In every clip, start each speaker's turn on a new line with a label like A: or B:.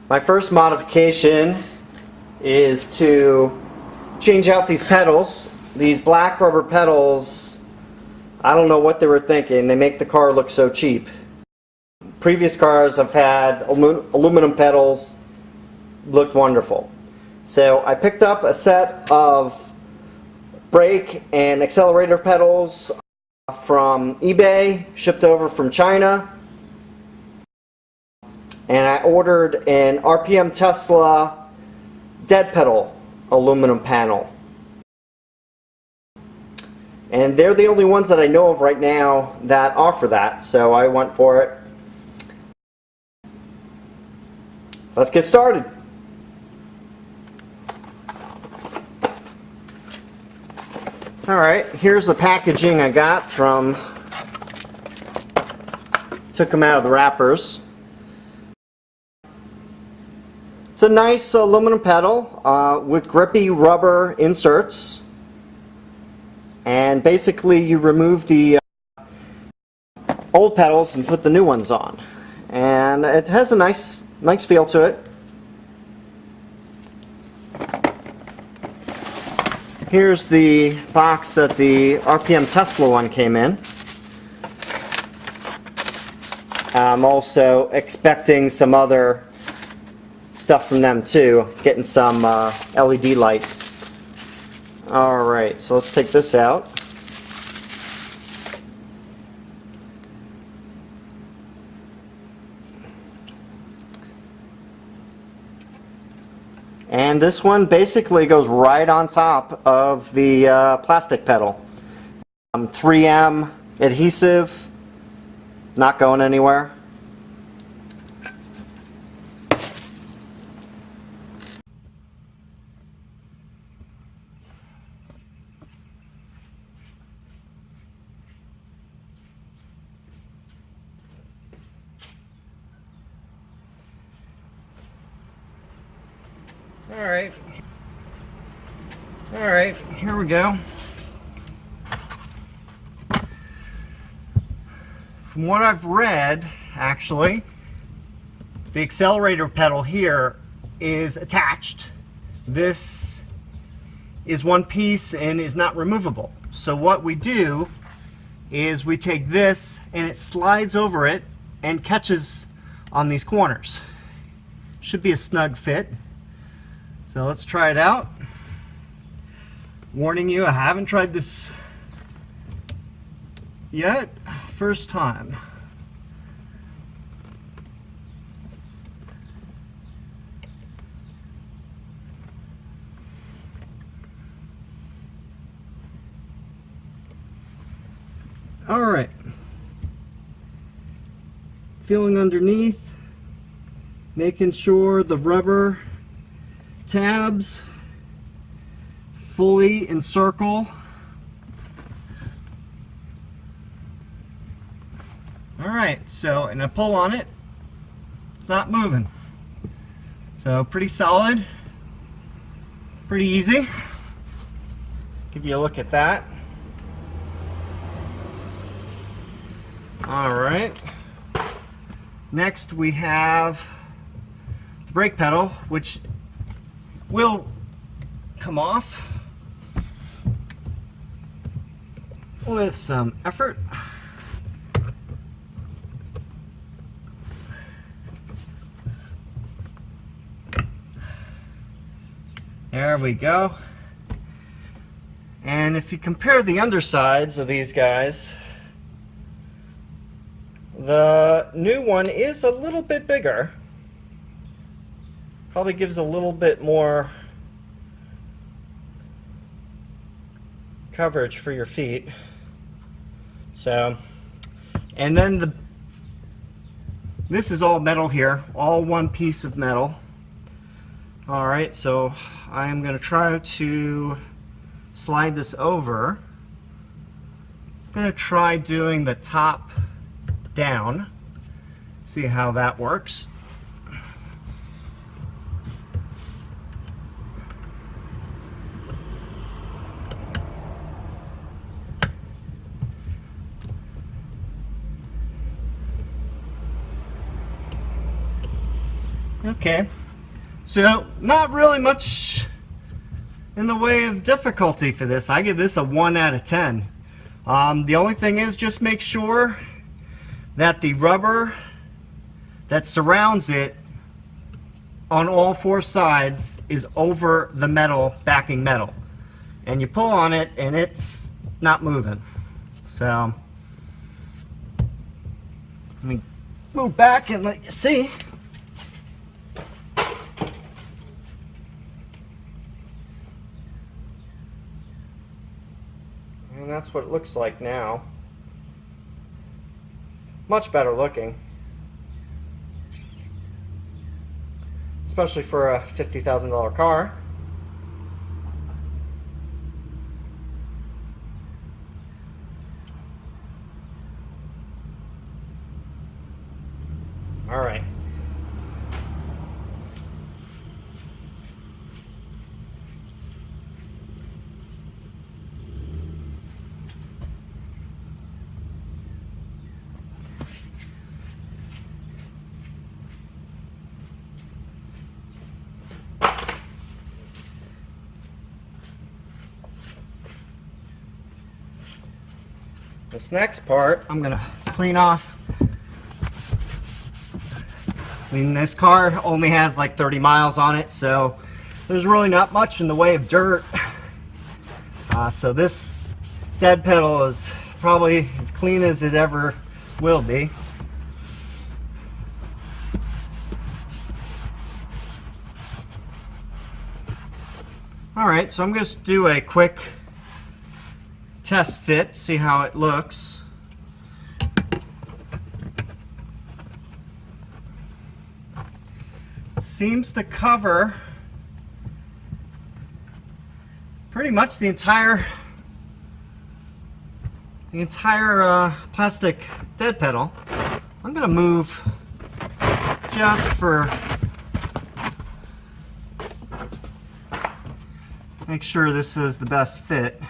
A: My first modification is to change out these pedals. These black rubber pedals, I don't know what they were thinking. They make the car look so cheap. Previous cars have had aluminum pedals, looked wonderful. So I picked up a set of brake and accelerator pedals from eBay, shipped over from China. And I ordered an RPM Tesla dead pedal aluminum panel. And they're the only ones that I know of right now that offer that, so I went for it. Let's get started. Alright, here's the packaging I got from, took them out of the wrappers. It's a nice aluminum pedal with grippy rubber inserts, and basically you remove the old pedals and put the new ones on, and it has a nice feel to it. Here's the box that the RPM Tesla one came in. I'm also expecting some other stuff from them too, getting some LED lights. Alright, so let's take this out. And this one basically goes right on top of the plastic pedal. 3M adhesive, not going anywhere. Alright, here we go. From what I've read, actually, the accelerator pedal here is attached. This is one piece and is not removable. So what we do is we take this and it slides over it and catches on these corners. Should be a snug fit. So let's try it out. Warning you, I haven't tried this yet. First time. All right. Feeling underneath, making sure the rubber tabs fully encircle. Alright, so, and I pull on it, it's not moving. So pretty solid, pretty easy. Give you a look at that. Alright, next we have the brake pedal, which will come off with some effort. There we go. And if you compare the undersides of these guys, the new one is a little bit bigger. Probably gives a little bit more coverage for your feet. So, and then this is all metal here, all one piece of metal. Alright, so I am going to try to slide this over. I'm going to try doing the top down, see how that works. Okay, So not really much in the way of difficulty for this. I give this a 1 out of 10. The only thing is, just make sure that the rubber that surrounds it on all 4 sides is over the metal, backing metal. And you pull on it and it's not moving. So let me move back and let you see. And that's what it looks like now. Much better looking. Especially for a $50,000 car. All right. This next part, I'm gonna clean off. I mean, this car only has like 30 miles on it, so there's really not much in the way of dirt. So this dead pedal is probably as clean as it ever will be. Alright, so I'm going to do a quick test fit, see how it looks. Seems to cover pretty much the entire plastic dead pedal. I'm going to move just for make sure this is the best fit.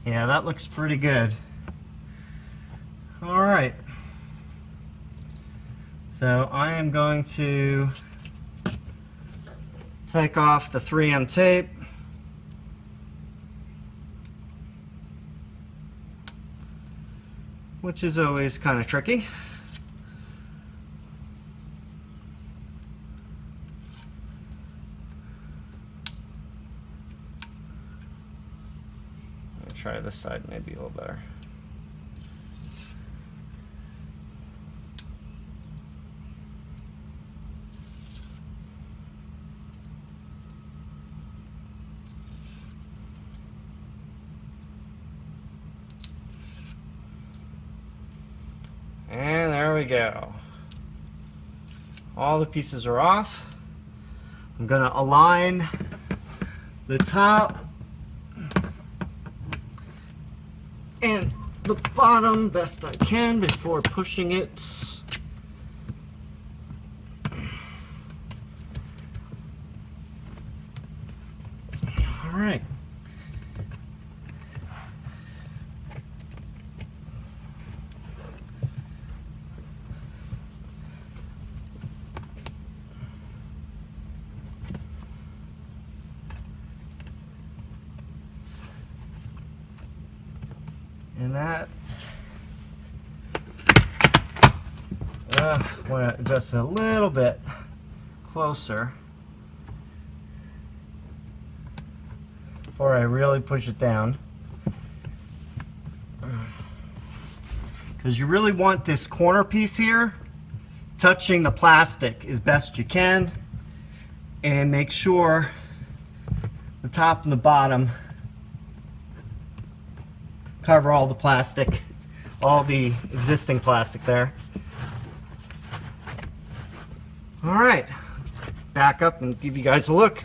A: Yeah, that looks pretty good. All right. So I am going to take off the 3M tape. Which is always kind of tricky. Try this side, maybe a little better. And there we go. All the pieces are off. I'm going to align the top and the bottom best I can before pushing it. All right. And that, want to adjust it a little bit closer before I really push it down. Because you really want this corner piece here touching the plastic as best you can, and make sure the top and the bottom cover all the plastic, all the existing plastic there. All right, back up and give you guys a look.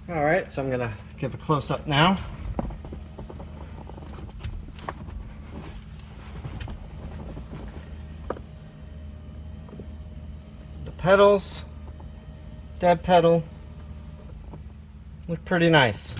A: Alright, so I'm going to give a close-up now. The pedals, dead pedal, look pretty nice.